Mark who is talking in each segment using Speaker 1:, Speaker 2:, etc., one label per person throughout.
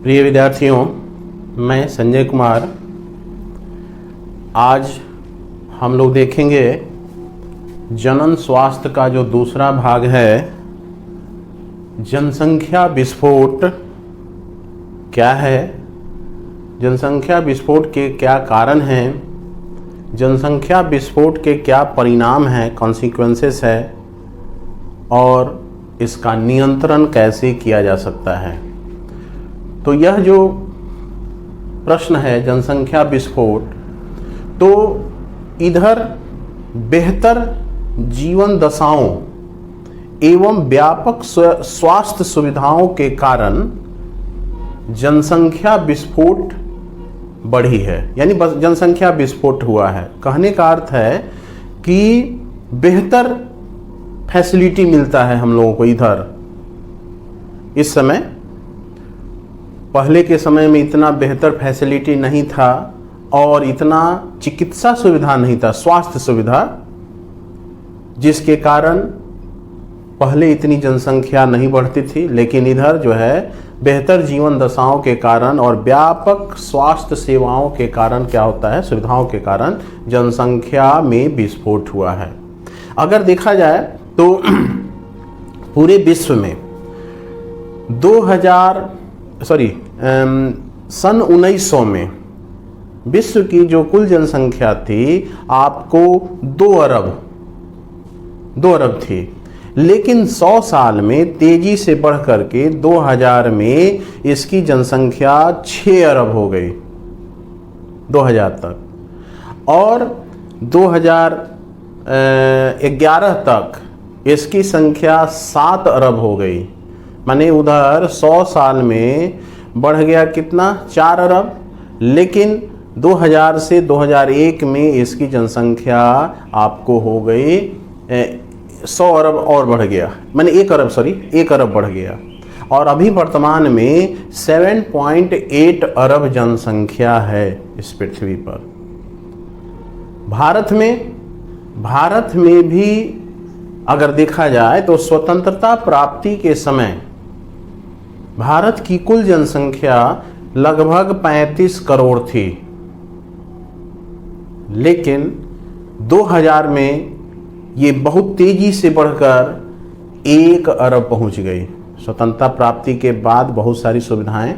Speaker 1: प्रिय विद्यार्थियों, मैं संजय कुमार। आज हम लोग देखेंगे जनन स्वास्थ्य का जो दूसरा भाग है, जनसंख्या विस्फोट क्या है, जनसंख्या विस्फोट के क्या कारण हैं, जनसंख्या विस्फोट के क्या परिणाम हैं, कॉन्सिक्वेंसेस है, और इसका नियंत्रण कैसे किया जा सकता है। तो यह जो प्रश्न है जनसंख्या विस्फोट, तो इधर बेहतर जीवन दशाओं एवं व्यापक स्वास्थ्य सुविधाओं के कारण जनसंख्या विस्फोट बढ़ी है, यानी बस जनसंख्या विस्फोट हुआ है। कहने का अर्थ है कि बेहतर फैसिलिटी मिलता है हम लोगों को इधर। इस समय, पहले के समय में इतना बेहतर फैसिलिटी नहीं था और इतना चिकित्सा सुविधा नहीं था, स्वास्थ्य सुविधा, जिसके कारण पहले इतनी जनसंख्या नहीं बढ़ती थी। लेकिन इधर जो है बेहतर जीवन दशाओं के कारण और व्यापक स्वास्थ्य सेवाओं के कारण क्या होता है, सुविधाओं के कारण जनसंख्या में विस्फोट हुआ है। अगर देखा जाए तो पूरे विश्व में सन 1900 में विश्व की जो कुल जनसंख्या थी आपको 2 अरब थी। लेकिन 100 साल में तेजी से बढ़ करके 2000 में इसकी जनसंख्या 6 अरब हो गई 2000 तक, और 2011 तक इसकी संख्या 7 अरब हो गई। माने उधर 100 साल में बढ़ गया कितना, 4 अरब। लेकिन 2000 से 2001 में इसकी जनसंख्या आपको हो गई 100 अरब और बढ़ गया, माने 1 अरब बढ़ गया। और अभी वर्तमान में 7.8 अरब जनसंख्या है इस पृथ्वी पर। भारत में भी अगर देखा जाए तो स्वतंत्रता प्राप्ति के समय भारत की कुल जनसंख्या लगभग 35 करोड़ थी। लेकिन 2000 में ये बहुत तेजी से बढ़कर 1 अरब पहुंच गई। स्वतंत्रता प्राप्ति के बाद बहुत सारी सुविधाएं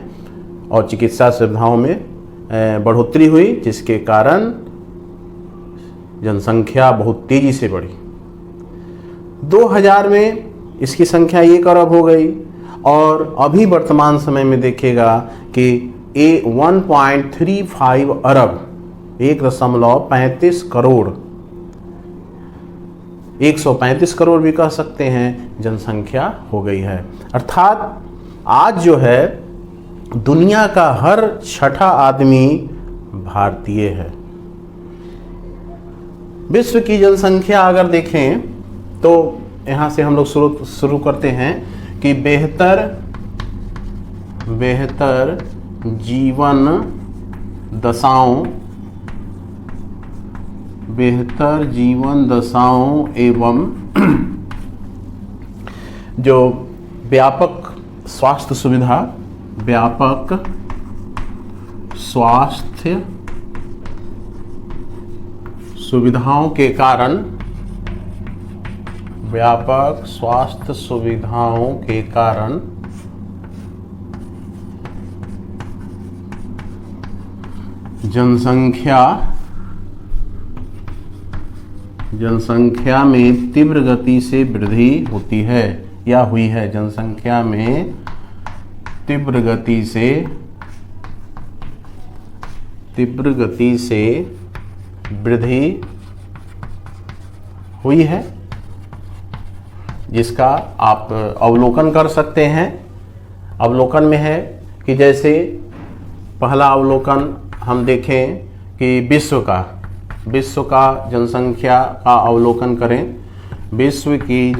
Speaker 1: और चिकित्सा सुविधाओं में बढ़ोतरी हुई, जिसके कारण जनसंख्या बहुत तेजी से बढ़ी। 2000 में इसकी संख्या 1 अरब हो गई, और अभी वर्तमान समय में देखेगा कि 1.35 अरब 1.35 करोड़ 135 करोड़ भी कह सकते हैं जनसंख्या हो गई है। अर्थात आज जो है दुनिया का हर 6ठा आदमी भारतीय है। विश्व की जनसंख्या अगर देखें तो यहाँ से हम लोग शुरू करते हैं कि बेहतर जीवन दशाओं एवं जो व्यापक स्वास्थ्य सुविधाओं के कारण जनसंख्या में तीव्र गति से वृद्धि होती है या हुई है। जनसंख्या में तीव्र गति से वृद्धि हुई है, जिसका आप अवलोकन कर सकते हैं। अवलोकन में है कि जैसे पहला अवलोकन हम देखें कि विश्व का जनसंख्या का अवलोकन करें। विश्व की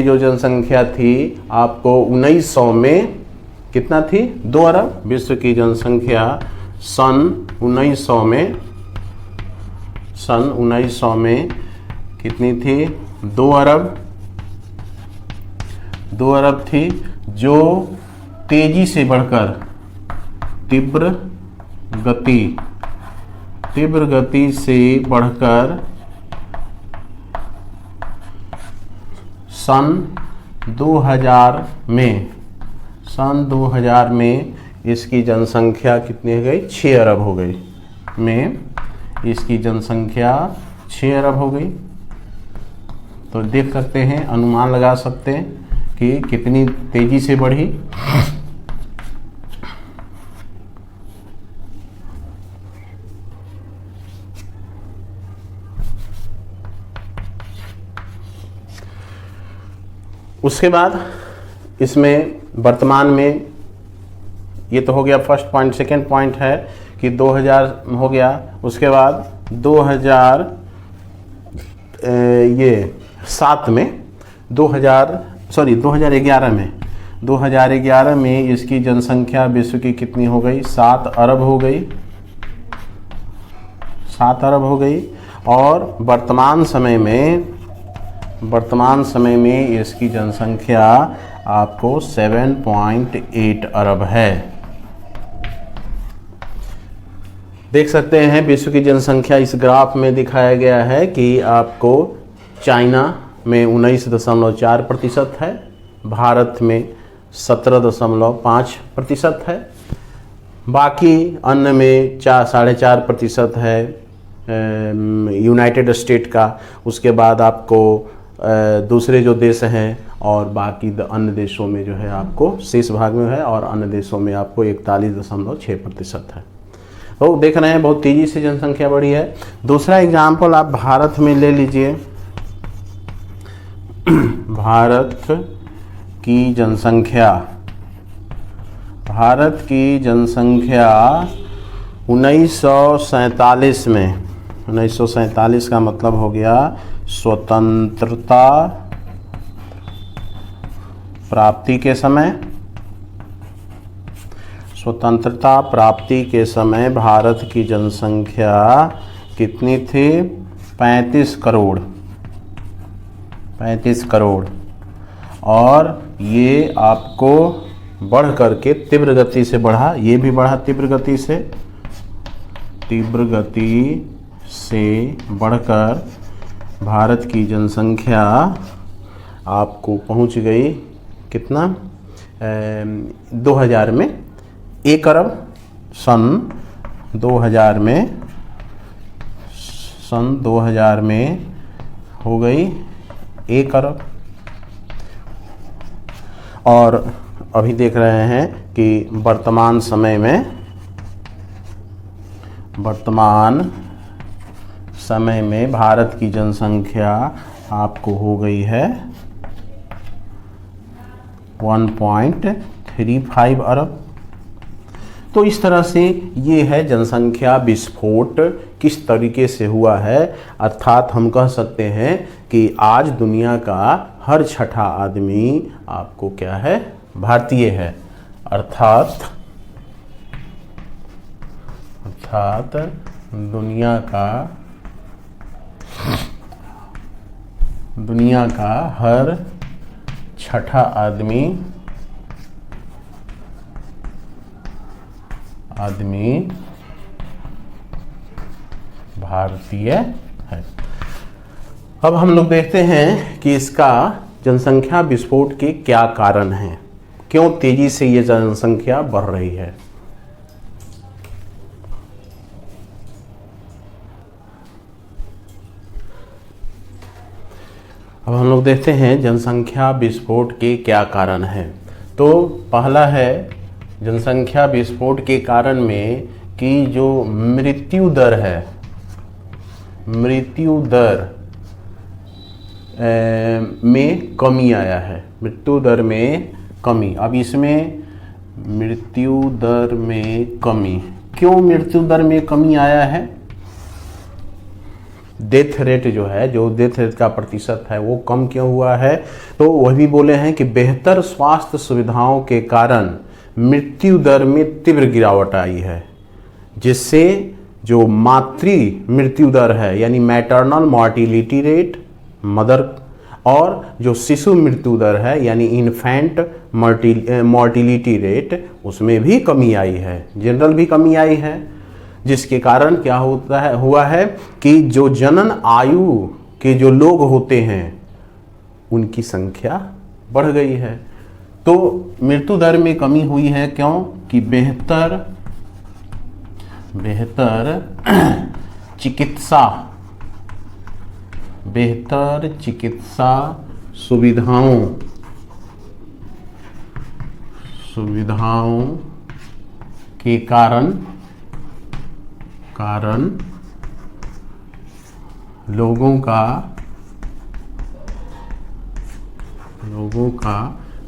Speaker 1: जो जनसंख्या थी आपको 1900 में कितना थी, 2 अरब। विश्व की जनसंख्या सन 1900 में कितनी थी, 2 अरब। 2 अरब थी, जो तेजी से बढ़कर तीव्र गति से बढ़कर सन 2000 में इसकी जनसंख्या कितनी हो गई? 6 अरब हो गई। में इसकी जनसंख्या 6 अरब हो गई। तो देख सकते हैं, अनुमान लगा सकते हैं कि कितनी तेजी से बढ़ी। उसके बाद इसमें वर्तमान में, ये तो हो गया फर्स्ट पॉइंट। सेकेंड पॉइंट है कि 2000 हो गया, उसके बाद 2011 में इसकी जनसंख्या विश्व की कितनी हो गई? 7 अरब हो गई। 7 अरब हो गई। और वर्तमान समय में इसकी जनसंख्या आपको 7.8 अरब है। देख सकते हैं विश्व की जनसंख्या इस ग्राफ में दिखाया गया है कि आपको चाइना में 19.4% है, भारत में 17.5% है, बाकी अन्य में 4.5% है यूनाइटेड स्टेट का। उसके बाद आपको दूसरे जो देश हैं और बाकी अन्य देशों में जो है आपको शेष भाग में है, और अन्य देशों में आपको 41.6% है। तो देख रहे हैं बहुत तेज़ी से जनसंख्या बढ़ी है। दूसरा एग्जाम्पल आप भारत में ले लीजिए। भारत की जनसंख्या 1947 का मतलब हो गया स्वतंत्रता प्राप्ति के समय भारत की जनसंख्या कितनी थी? 35 करोड़। और ये आपको बढ़ करके तीव्र गति से बढ़ा, ये भी बढ़ा तीव्र गति से बढ़कर भारत की जनसंख्या आपको पहुंच गई कितना? 2000 में 1 अरब। सन 2000 में हो गई 1 अरब। और अभी देख रहे हैं कि वर्तमान समय में भारत की जनसंख्या आपको हो गई है 1.35 अरब। तो इस तरह से ये है जनसंख्या विस्फोट किस तरीके से हुआ है। अर्थात हम कह सकते हैं कि आज दुनिया का हर छठा आदमी आपको क्या है? भारतीय है। अर्थात दुनिया का हर छठा आदमी भारतीय है। अब हम लोग देखते हैं कि इसका जनसंख्या विस्फोट के क्या कारण हैं, क्यों तेजी से ये जनसंख्या बढ़ रही है। अब हम लोग देखते हैं जनसंख्या विस्फोट के क्या कारण हैं। तो पहला है जनसंख्या विस्फोट के कारण में कि जो मृत्यु दर है, मृत्यु दर में कमी आया है। मृत्यु दर में कमी। अब इसमें मृत्यु दर में कमी, क्यों मृत्यु दर में कमी आया है? डेथ रेट जो है, जो डेथ रेट का प्रतिशत है वो कम क्यों हुआ है? तो वह भी बोले हैं कि बेहतर स्वास्थ्य सुविधाओं के कारण मृत्यु दर में तीव्र गिरावट आई है, जिससे जो मातृ मृत्यु दर है यानी मैटरनल मॉर्टिलिटी रेट, मदर, और जो शिशु मृत्यु दर है यानी इन्फेंट मॉर्टिलिटी रेट, उसमें भी कमी आई है, जनरल भी कमी आई है, जिसके कारण क्या हुआ है कि जो जनन आयु के जो लोग होते हैं उनकी संख्या बढ़ गई है। तो मृत्यु दर में कमी हुई है, क्यों कि बेहतर चिकित्सा सुविधाओं के कारण लोगों का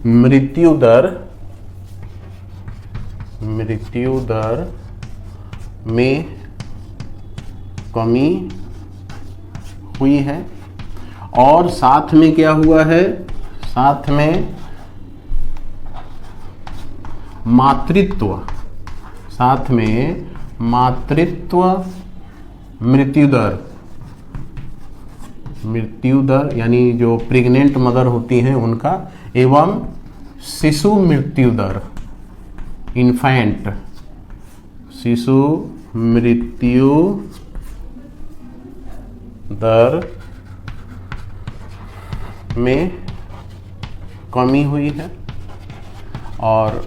Speaker 1: मृत्यु दर में कमी हुई है। और साथ में क्या हुआ है, साथ में मातृत्व मृत्यु दर यानी जो प्रेग्नेंट मदर होती हैं उनका, एवं शिशु मृत्यु दर, इन्फेंट शिशु मृत्यु दर में कमी हुई है। और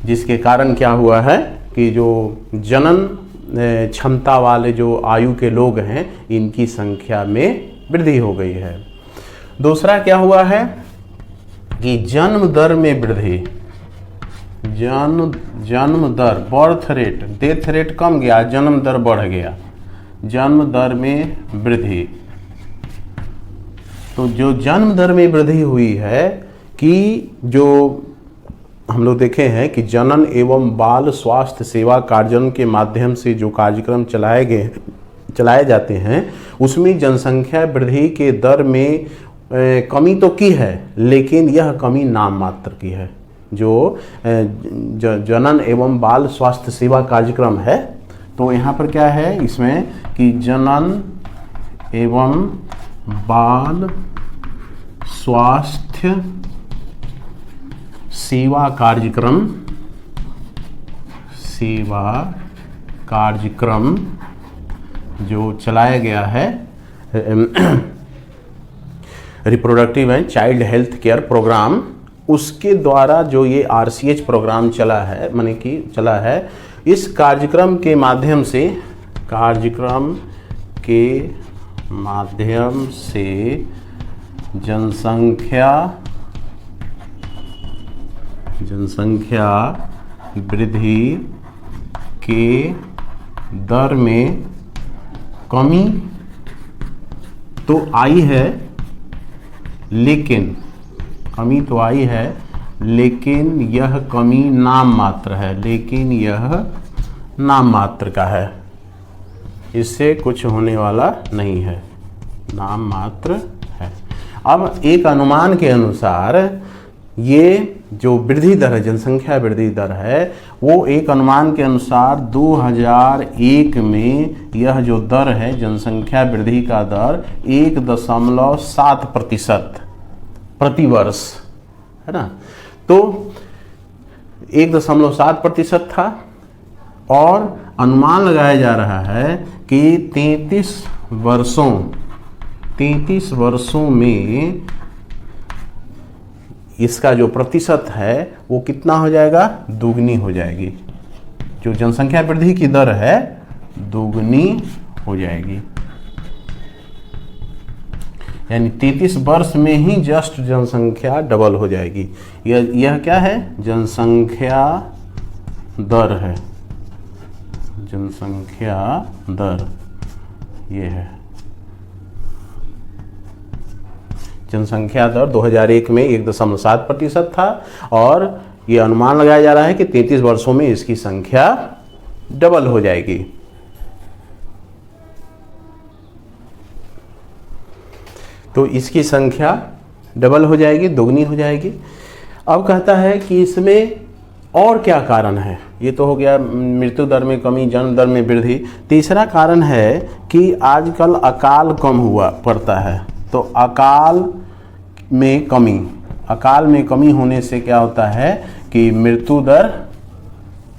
Speaker 1: जिसके कारण क्या हुआ है कि जो जनन क्षमता वाले जो आयु के लोग हैं इनकी संख्या में वृद्धि हो गई है। दूसरा क्या हुआ है कि जन्म दर में वृद्धि, जन्म दर, बर्थ रेट, डेथ रेट कम गया, जन्म दर बढ़ गया, जन्म दर में वृद्धि। तो जो जन्म दर में वृद्धि हुई है कि जो हम लोग देखे हैं कि जनन एवं बाल स्वास्थ्य सेवा कार्यक्रम के माध्यम से जो कार्यक्रम चलाए जाते हैं उसमें जनसंख्या वृद्धि के दर में कमी तो की है, लेकिन यह कमी नाम मात्र की है। जो जनन एवं बाल स्वास्थ्य सेवा कार्यक्रम है, तो यहाँ पर क्या है इसमें कि जनन एवं बाल स्वास्थ्य सेवा कार्यक्रम जो चलाया गया है, reproductive and child health care programme, उसके द्वारा जो ये RCH प्रोग्राम चला है, माने कि चला है, इस कार्यक्रम के माध्यम से जनसंख्या वृद्धि के दर में कमी तो आई है, लेकिन यह कमी नाम मात्र है, नाम मात्र का है, इससे कुछ होने वाला नहीं है, नाम मात्र है। अब एक अनुमान के अनुसार ये जो वृद्धि दर है, जनसंख्या वृद्धि दर है, वो एक अनुमान के अनुसार 2001 में यह जो दर है जनसंख्या वृद्धि का दर 1.7% प्रतिवर्ष है ना। तो 1.7% था और अनुमान लगाया जा रहा है कि 33 वर्षों में इसका जो प्रतिशत है वो कितना हो जाएगा, दुगनी हो जाएगी। जो जनसंख्या वृद्धि की दर है दुगनी हो जाएगी, यानी 33 वर्ष में ही जस्ट जनसंख्या डबल हो जाएगी। यह क्या है, जनसंख्या दर है, जनसंख्या दर ये है। जनसंख्या दर 2001 में 1.7% था और ये अनुमान लगाया जा रहा है कि 33 वर्षों में इसकी संख्या डबल हो जाएगी। तो इसकी संख्या डबल हो जाएगी, दोगुनी हो जाएगी। अब कहता है कि इसमें और क्या कारण है। ये तो हो गया मृत्यु दर में कमी, जन्म दर में वृद्धि। तीसरा कारण है कि आजकल अकाल कम हुआ पड़ता है। तो अकाल में कमी, अकाल में कमी होने से क्या होता है कि मृत्यु दर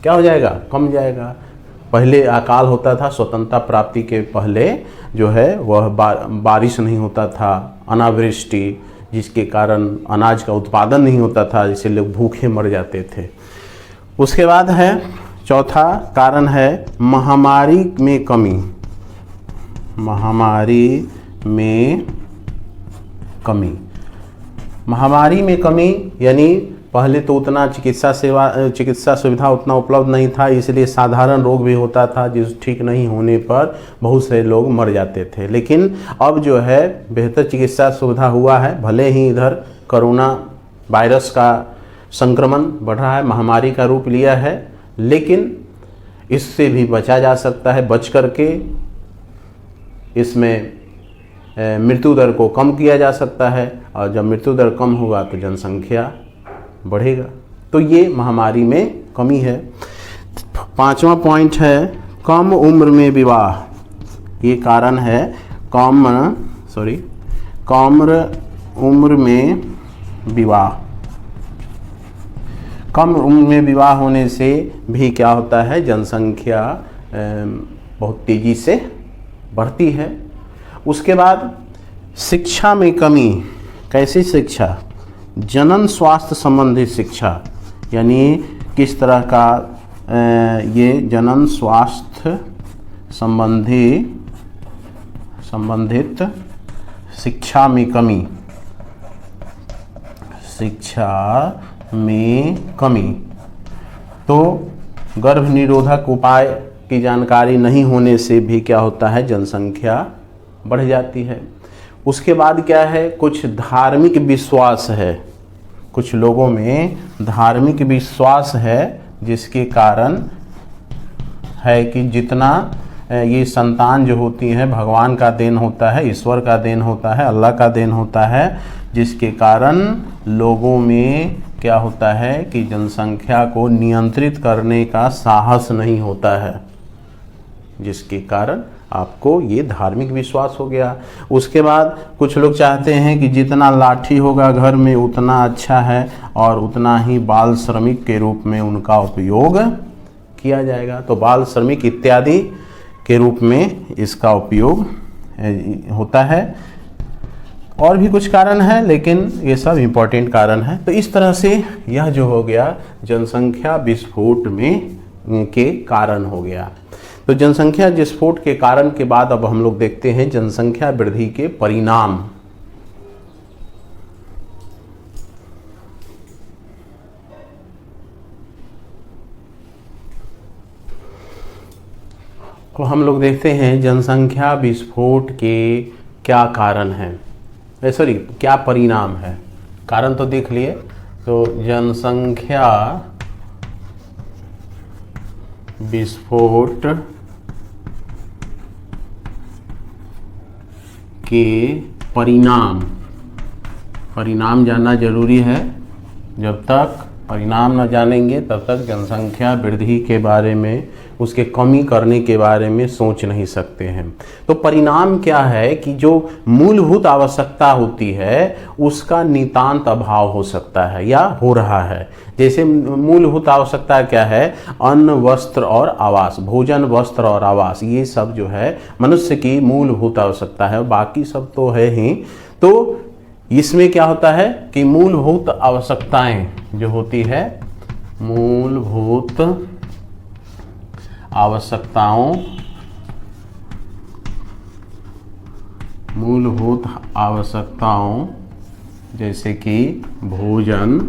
Speaker 1: क्या हो जाएगा, कम जाएगा। पहले अकाल होता था स्वतंत्रता प्राप्ति के पहले जो है वह बारिश नहीं होता था, अनावृष्टि, जिसके कारण अनाज का उत्पादन नहीं होता था, जिससे लोग भूखे मर जाते थे। उसके बाद है चौथा कारण है महामारी में कमी, महामारी में कमी। महामारी में कमी यानी पहले तो उतना चिकित्सा सुविधा उतना उपलब्ध नहीं था, इसलिए साधारण रोग भी होता था जिस ठीक नहीं होने पर बहुत से लोग मर जाते थे। लेकिन अब जो है बेहतर चिकित्सा सुविधा हुआ है, भले ही इधर कोरोना वायरस का संक्रमण बढ़ रहा है, महामारी का रूप लिया है, लेकिन इससे भी बचा जा सकता है। बच करके इसमें मृत्यु दर को कम किया जा सकता है, और जब मृत्यु दर कम होगा तो जनसंख्या बढ़ेगा। तो ये महामारी में कमी है। पांचवा पॉइंट है कम उम्र में विवाह। ये कारण है कम उम्र में विवाह। कम उम्र में विवाह होने से भी क्या होता है, जनसंख्या बहुत तेज़ी से बढ़ती है। उसके बाद शिक्षा में कमी। कैसी शिक्षा? जनन स्वास्थ्य संबंधित शिक्षा, यानी किस तरह का ये जनन स्वास्थ्य संबंधित शिक्षा में कमी, शिक्षा में कमी। तो गर्भ निरोधक उपाय की जानकारी नहीं होने से भी क्या होता है, जनसंख्या बढ़ जाती है। उसके बाद क्या है, कुछ धार्मिक विश्वास है, कुछ लोगों में धार्मिक विश्वास है, जिसके कारण है कि जितना ये संतान जो होती है भगवान का देन होता है, ईश्वर का देन होता है, अल्लाह का देन होता है, जिसके कारण लोगों में क्या होता है कि जनसंख्या को नियंत्रित करने का साहस नहीं होता है, जिसके कारण आपको ये धार्मिक विश्वास हो गया। उसके बाद कुछ लोग चाहते हैं कि जितना लाठी होगा घर में उतना अच्छा है, और उतना ही बाल श्रमिक के रूप में उनका उपयोग किया जाएगा। तो बाल श्रमिक इत्यादि के रूप में इसका उपयोग होता है। और भी कुछ कारण है, लेकिन ये सब इम्पोर्टेंट कारण है। तो इस तरह से यह जो हो गया जनसंख्या विस्फोट में के कारण हो गया। तो जनसंख्या विस्फोट के कारण के बाद अब हम लोग देखते हैं जनसंख्या वृद्धि के परिणाम। तो हम लोग देखते हैं जनसंख्या विस्फोट के क्या कारण हैं, सॉरी क्या परिणाम है। कारण तो देख लिए। तो जनसंख्या विस्फोट के परिणाम जानना जरूरी है। जब तक परिणाम न जानेंगे तब तक जनसंख्या वृद्धि के बारे में, उसके कमी करने के बारे में सोच नहीं सकते हैं। तो परिणाम क्या है कि जो मूलभूत आवश्यकता होती है उसका नितांत अभाव हो सकता है या हो रहा है। जैसे मूलभूत आवश्यकता क्या है, अन्न वस्त्र और आवास, भोजन वस्त्र और आवास, ये सब जो है मनुष्य की मूलभूत आवश्यकता है, बाकी सब तो है ही। तो इसमें क्या होता है कि मूलभूत आवश्यकताएं जो होती है, मूलभूत आवश्यकताओं जैसे कि भोजन,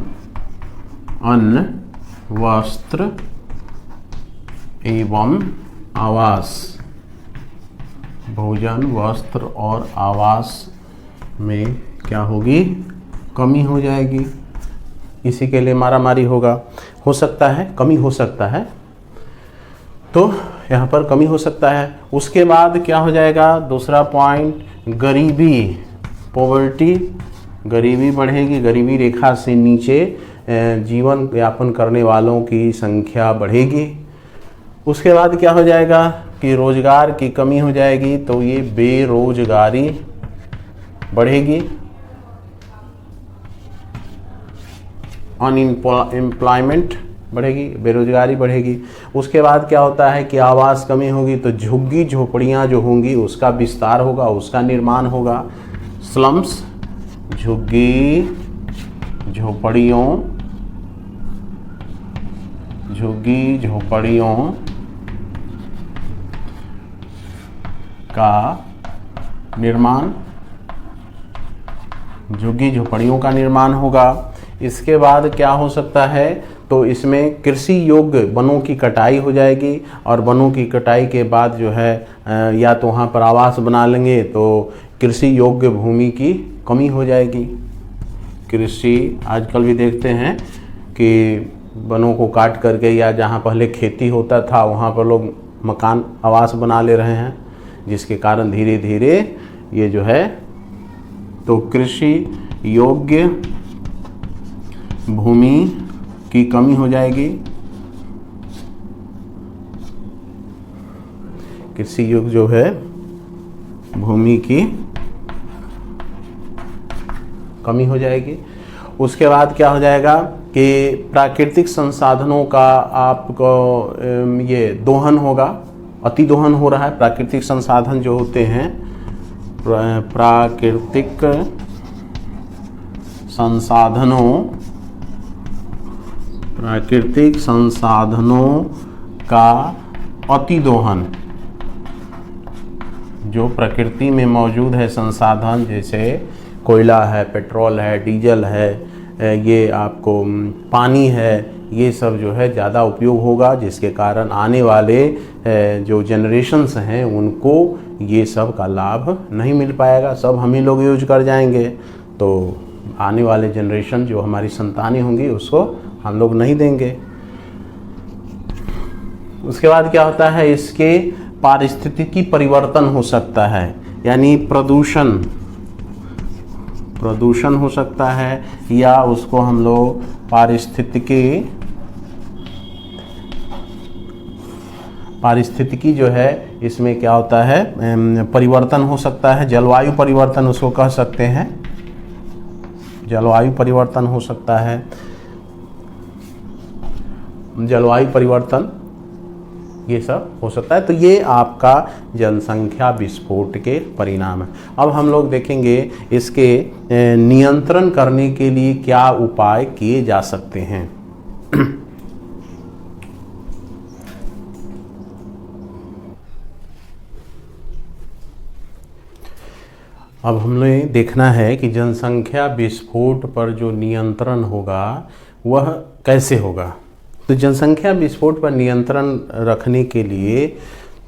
Speaker 1: अन्न, वस्त्र एवं आवास, भोजन वस्त्र और आवास में क्या होगी, कमी हो जाएगी। इसी के लिए मारामारी होगा, हो सकता है, कमी हो सकता है। तो यहाँ पर कमी हो सकता है। उसके बाद क्या हो जाएगा, दूसरा पॉइंट, गरीबी, पॉवर्टी, गरीबी बढ़ेगी, गरीबी रेखा से नीचे जीवन यापन करने वालों की संख्या बढ़ेगी। उसके बाद क्या हो जाएगा कि रोजगार की कमी हो जाएगी, तो ये बेरोजगारी बढ़ेगी, अनएम्प्लॉयमेंट बढ़ेगी, बेरोजगारी बढ़ेगी। उसके बाद क्या होता है कि आवास कमी होगी तो झुग्गी झोपड़ियाँ जो होंगी उसका विस्तार होगा, उसका निर्माण होगा। स्लम्स, झुग्गी झोपड़ियों का निर्माण, झुग्गी झोपड़ियों का निर्माण होगा। इसके बाद क्या हो सकता है, तो इसमें कृषि योग्य वनों की कटाई हो जाएगी, और वनों की कटाई के बाद जो है या तो वहाँ पर आवास बना लेंगे तो कृषि योग्य भूमि की कमी हो जाएगी। कृषि आजकल भी देखते हैं कि वनों को काट करके या जहाँ पहले खेती होता था वहाँ पर लोग मकान आवास बना ले रहे हैं, जिसके कारण धीरे धीरे ये जो है तो कृषि योग्य भूमि की कमी हो जाएगी। कृषि योग्य जो है भूमि की कमी हो जाएगी। उसके बाद क्या हो जाएगा कि प्राकृतिक संसाधनों का आपको ये दोहन होगा, अति दोहन हो रहा है। प्राकृतिक संसाधन जो होते हैं, प्राकृतिक संसाधनों का अति दोहन, जो प्रकृति में मौजूद है संसाधन, जैसे कोयला है, पेट्रोल है, डीजल है, ये आपको पानी है, ये सब जो है ज़्यादा उपयोग होगा, जिसके कारण आने वाले जो जनरेशन्स हैं उनको ये सब का लाभ नहीं मिल पाएगा। सब हम ही लोग यूज कर जाएंगे, तो आने वाले जनरेशन जो हमारी संतानें होंगी उसको हम लोग नहीं देंगे। उसके बाद क्या होता है, इसके पारिस्थितिकी परिवर्तन हो सकता है, यानी प्रदूषण हो सकता है, या उसको हम लोग पारिस्थितिकी जो है इसमें क्या होता है, परिवर्तन हो सकता है। जलवायु परिवर्तन उसको कह सकते हैं, जलवायु परिवर्तन हो सकता है। जलवायु परिवर्तन ये सब हो सकता है। तो ये आपका जनसंख्या विस्फोट के परिणाम है। अब हम लोग देखेंगे इसके नियंत्रण करने के लिए क्या उपाय किए जा सकते हैं। अब हमें देखना है कि जनसंख्या विस्फोट पर जो नियंत्रण होगा वह कैसे होगा। तो जनसंख्या विस्फोट पर नियंत्रण रखने के लिए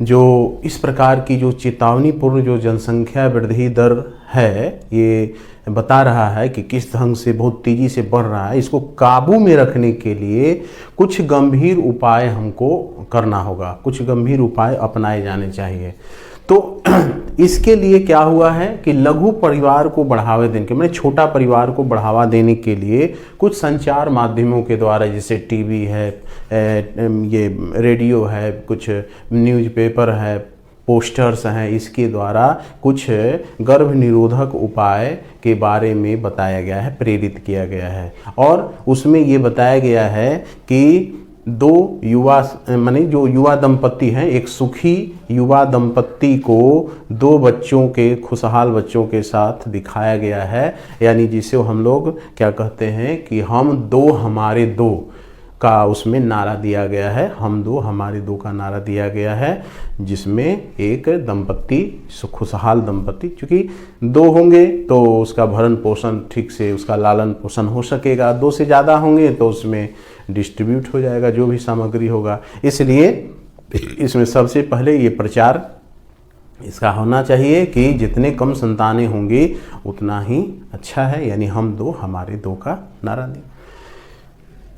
Speaker 1: जो इस प्रकार की जो चेतावनीपूर्ण जो जनसंख्या वृद्धि दर है, ये बता रहा है कि किस ढंग से बहुत तेज़ी से बढ़ रहा है, इसको काबू में रखने के लिए कुछ गंभीर उपाय हमको करना होगा, कुछ गंभीर उपाय अपनाए जाने चाहिए। तो इसके लिए क्या हुआ है कि लघु परिवार को बढ़ावा देने के, मतलब छोटा परिवार को बढ़ावा देने के लिए कुछ संचार माध्यमों के द्वारा, जैसे टीवी है, ये रेडियो है, कुछ न्यूज़पेपर है, पोस्टर्स हैं, इसके द्वारा कुछ गर्भ निरोधक उपाय के बारे में बताया गया है, प्रेरित किया गया है। और उसमें ये बताया गया है कि दो युवा माने जो युवा दंपत्ति हैं, एक सुखी युवा दंपत्ति को दो बच्चों के, खुशहाल बच्चों के साथ दिखाया गया है, यानी जिसे हम लोग क्या कहते हैं कि हम दो हमारे दो का उसमें नारा दिया गया है, हम दो हमारे दो का नारा दिया गया है, जिसमें एक दंपत्ति, खुशहाल दंपत्ति, चूँकि दो होंगे तो उसका भरण पोषण ठीक से, उसका लालन पोषण हो सकेगा, दो से ज़्यादा होंगे तो उसमें डिस्ट्रीब्यूट हो जाएगा जो भी सामग्री होगा। इसलिए इसमें सबसे पहले ये प्रचार इसका होना चाहिए कि जितने कम संतानें होंगी उतना ही अच्छा है, यानी हम दो हमारे दो का नारा दें।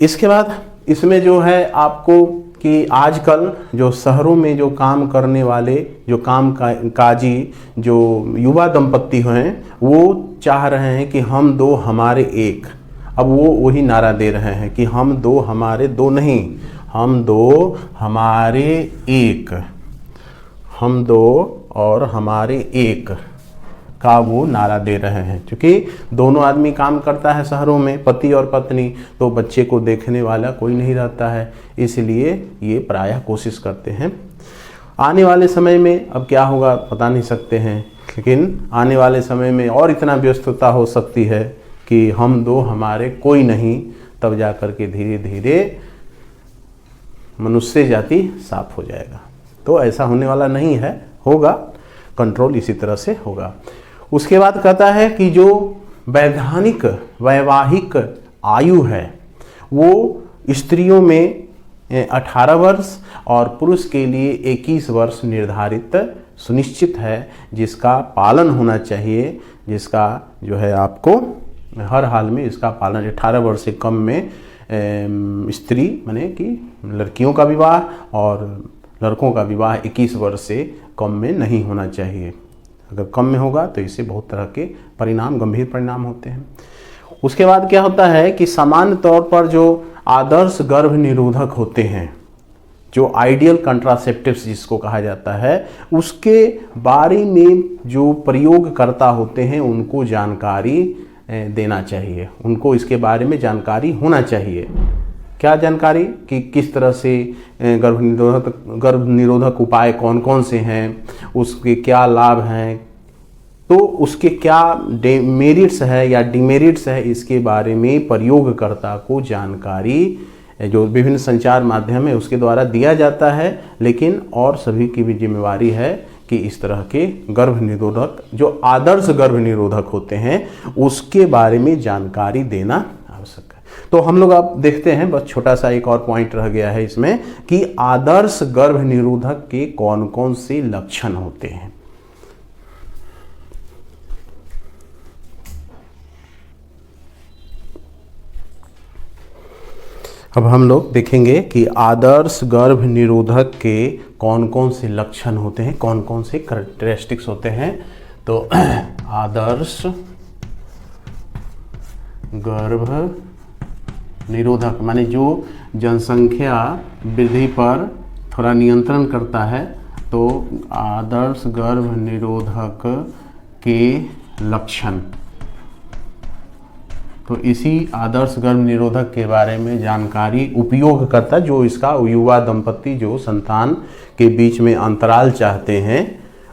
Speaker 1: इसके बाद इसमें जो है आपको कि आजकल जो शहरों में जो काम करने वाले, जो काजी जो युवा दंपत्ति हैं, वो चाह रहे हैं कि हम दो हमारे एक। अब वो वही नारा दे रहे हैं कि हम दो हमारे दो नहीं, हम दो हमारे एक, हम दो और हमारे एक। का वो नारा दे रहे हैं। क्योंकि दोनों आदमी काम करता है शहरों में, पति और पत्नी, तो बच्चे को देखने वाला कोई नहीं रहता है, इसलिए ये प्रायः कोशिश करते हैं। आने वाले समय में अब क्या होगा पता नहीं सकते हैं, लेकिन आने वाले समय में और इतना व्यस्तता हो सकती है कि हम दो हमारे कोई नहीं, तब जा कर के धीरे धीरे मनुष्य जाति साफ हो जाएगा। तो ऐसा होने वाला नहीं है, होगा, कंट्रोल इसी तरह से होगा। उसके बाद कहता है कि जो वैवाहिक आयु है वो स्त्रियों में 18 वर्ष और पुरुष के लिए 21 वर्ष निर्धारित सुनिश्चित है, जिसका पालन होना चाहिए, जिसका जो है आपको हर हाल में इसका पालन 18 वर्ष से कम में स्त्री माने कि लड़कियों का विवाह और लड़कों का विवाह 21 वर्ष से कम में नहीं होना चाहिए। अगर कम में होगा तो इससे बहुत तरह के परिणाम, गंभीर परिणाम होते हैं। उसके बाद क्या होता है कि सामान्य तौर पर जो आदर्श गर्भ निरोधक होते हैं, जो आइडियल कंट्रासेप्टिव्स जिसको कहा जाता है, उसके बारे में जो प्रयोगकर्ता होते हैं उनको जानकारी देना चाहिए, उनको इसके बारे में जानकारी होना चाहिए। क्या जानकारी कि किस तरह से गर्भ निरोधक उपाय कौन कौन से हैं, उसके क्या लाभ हैं, तो उसके क्या मेरिट्स है या डिमेरिट्स है, इसके बारे में प्रयोगकर्ता को जानकारी जो विभिन्न संचार माध्यम है उसके द्वारा दिया जाता है। लेकिन और सभी की भी जिम्मेवारी है कि इस तरह के गर्भ निरोधक जो आदर्श गर्भ निरोधक होते हैं उसके बारे में जानकारी देना आवश्यक है। तो हम लोग अब देखते हैं, बस छोटा सा एक और पॉइंट रह गया है इसमें कि आदर्श गर्भ निरोधक के कौन कौन से लक्षण होते हैं। अब हम लोग देखेंगे कि आदर्श गर्भ निरोधक के कौन कौन से लक्षण होते हैं, कौन कौन से कैरेक्टरिस्टिक्स होते हैं। तो आदर्श गर्भ निरोधक माने जो जनसंख्या वृद्धि पर थोड़ा नियंत्रण करता है, तो आदर्श गर्भ निरोधक के लक्षण। तो इसी आदर्श गर्भ निरोधक के बारे में जानकारी उपयोगकर्ता, जो इसका युवा दंपति जो संतान के बीच में अंतराल चाहते हैं,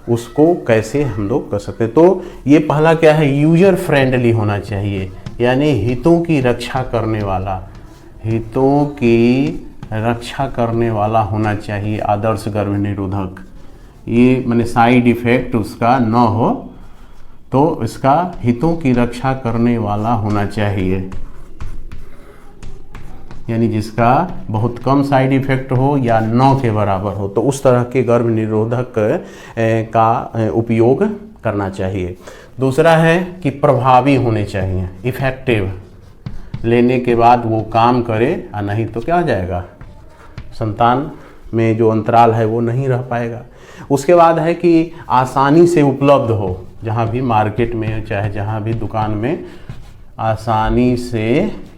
Speaker 1: उसको कैसे हम लोग कर सकते हैं। तो ये पहला क्या है, यूजर फ्रेंडली होना चाहिए, यानी हितों की रक्षा करने वाला, हितों की रक्षा करने वाला होना चाहिए आदर्श गर्भ निरोधक। ये माने साइड इफेक्ट उसका न हो, तो इसका हितों की रक्षा करने वाला होना चाहिए, यानी जिसका बहुत कम साइड इफेक्ट हो या 9 के बराबर हो, तो उस तरह के गर्भ निरोधक का उपयोग करना चाहिए। दूसरा है कि प्रभावी होने चाहिए, इफेक्टिव, लेने के बाद वो काम करे, और नहीं तो क्या हो जाएगा, संतान में जो अंतराल है वो नहीं रह पाएगा। उसके बाद है कि आसानी से उपलब्ध हो, जहाँ भी मार्केट में चाहे जहाँ भी दुकान में आसानी से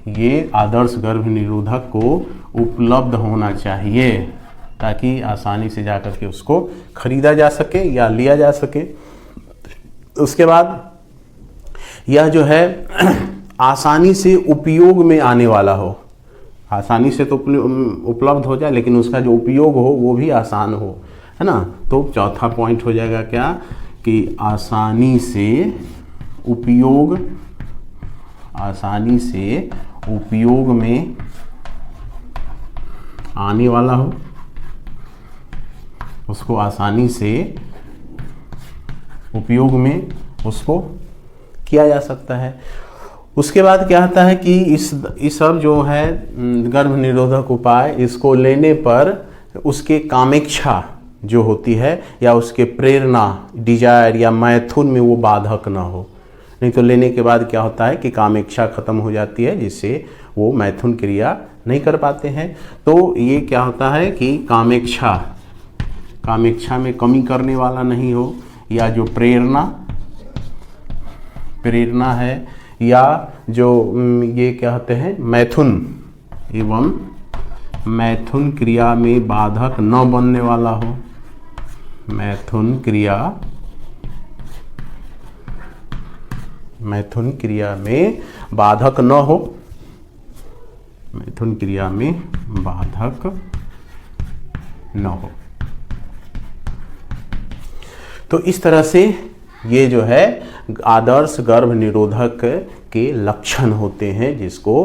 Speaker 1: ये आदर्श गर्भ निरोधक को उपलब्ध होना चाहिए, ताकि आसानी से जाकर के उसको खरीदा जा सके या लिया जा सके। उसके बाद यह जो है आसानी से उपयोग में आने वाला हो, आसानी से तो उपलब्ध हो जाए लेकिन उसका जो उपयोग हो वो भी आसान हो, है ना। तो चौथा पॉइंट हो जाएगा क्या कि आसानी से उपयोग में आने वाला हो, उसको आसानी से उपयोग में उसको किया जा सकता है। उसके बाद क्या होता है कि इस सब जो है गर्भ निरोधक उपाय, इसको लेने पर उसके कामेच्छा जो होती है या उसके प्रेरणा, डिजायर या मैथुन में वो बाधक ना हो। नहीं तो लेने के बाद क्या होता है कि कामेच्छा खत्म हो जाती है, जिससे वो मैथुन क्रिया नहीं कर पाते हैं। तो ये क्या होता है कि कामेच्छा में कमी करने वाला नहीं हो, या जो प्रेरणा है, या जो ये क्या होते हैं मैथुन एवं मैथुन क्रिया में बाधक न बनने वाला हो, मैथुन क्रिया मैथुन क्रिया में बाधक न हो, मैथुन क्रिया में बाधक न हो। तो इस तरह से ये जो है आदर्श गर्भ निरोधक के लक्षण होते हैं, जिसको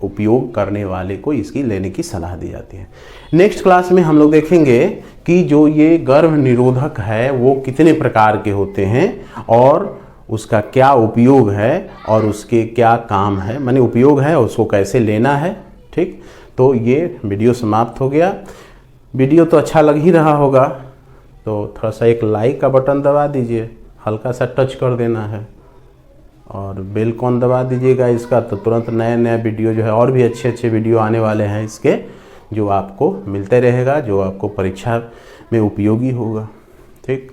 Speaker 1: उपयोग करने वाले को इसकी लेने की सलाह दी जाती है। नेक्स्ट क्लास में हम लोग देखेंगे कि जो ये गर्भ निरोधक है वो कितने प्रकार के होते हैं और उसका क्या उपयोग है और उसके क्या काम है, माने उपयोग है, उसको कैसे लेना है। ठीक, तो ये वीडियो समाप्त हो गया। वीडियो तो अच्छा लग ही रहा होगा, तो थोड़ा सा एक लाइक का बटन दबा दीजिए, हल्का सा टच कर देना है, और बेल कॉन दबा दीजिएगा इसका, तो तुरंत नया नया वीडियो जो है, और भी अच्छे अच्छे वीडियो आने वाले हैं इसके, जो आपको मिलते रहेगा, जो आपको परीक्षा में उपयोगी होगा। ठीक।